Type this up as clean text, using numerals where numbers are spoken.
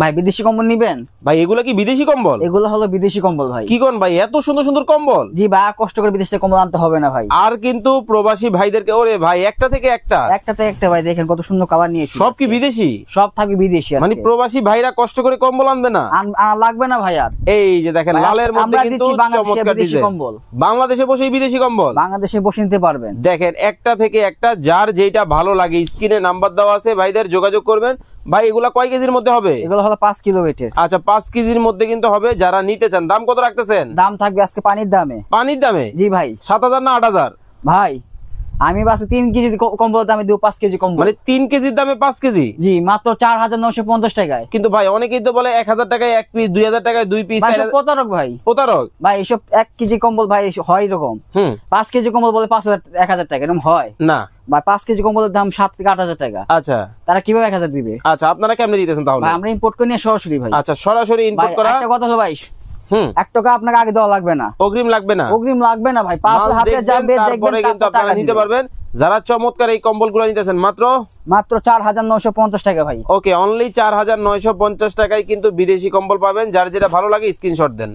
ভাই বিদেশি কম্বল নিবেন? ভাই এগুলা কি বিদেশি কম্বল? এগুলো হলো বিদেশি কম্বল ভাই। কি কোন ভাই, এত সুন্দর সুন্দর কম্বল? জি ভাই, কষ্ট করে বিদেশি কম্বল আনতে হবে না ভাই। আর কিন্তু প্রবাসী ভাইদেরকে, ওরে ভাই একটা থেকে একটা ভাই, দেখেন কত সুন্দর কালার নিয়েছি। সব কি বিদেশি? সব থাকবে বিদেশি। মানে প্রবাসী ভাইরা কষ্ট করে কম্বল আনবে না, লাগবে না ভাই। আর এই যে দেখেন লালের মধ্যে কিন্তু চমৎকার ডিজাইন। কম্বল বাংলাদেশে বসেই বিদেশি কম্বল বাংলাদেশে বসে নিতে পারবেন। দেখেন একটা থেকে একটা, যার যেটা ভালো লাগে স্ক্রিনে নাম্বার দেওয়া আছে, ভাইদের যোগাযোগ করবেন। ভাই এগুলা কয় কেজির মধ্যে হবে? এগুলো হলো 5 কিলো ওয়েটের। আচ্ছা 5 কেজির মধ্যে কিন্তু হবে। যারা নিতে চান দাম কত রাখতেছেন? দাম থাকবে আজকে পানির দামে। পানির দামে? জি ভাই। 7,000 না 8,000? ভাই আমি বাস 3 কেজি কম্বল দামে দিব 5 কেজি কম্বল। মানে 3 কেজির দামে 5 কেজি? জি, মাত্র 4,950 টাকায়। কিন্তু ভাই অনেকেই তো বলে 1,000 টাকায় 1 পিস, 2,000 টাকায় 2 পিস। প্রতারক ভাই, প্রতারক ভাই। এসব 1 কেজি কম্বল ভাই হয় এরকম। 5 কেজি কম্বল বলে 1,000 টাকা, এরকম হয় না ভাই। 5 কেজি কম্বলের দাম 7 থেকে 8,000 টাকা। আচ্ছা, তারা কিভাবে 1,000 দিবে? আচ্ছা আপনারা কেমনে দিতেছেন তাহলে? ভাই আমরা ইম্পোর্ট করে নিয়ে সরাসরি ভাই। আচ্ছা সরাসরি ইম্পোর্ট করা। একটা কথা হলো ভাই, 1 টাকা আপনাকে আগে দেওয়া লাগবে না। অগ্রিম লাগবে না? অগ্রিম লাগবে না ভাই। 5 হাতে যাবে, তারপরে কিন্তু আপনারা নিতে পারবেন। যারা চমৎকার এই কম্বলগুলো নিতেছেন মাত্র 4,950 টাকা ভাই। ওকে, অনলি 4,950 টাকায় কিন্তু বিদেশি কম্বল পাবেন। যার যেটা ভালো লাগে স্ক্রিনশট দেন।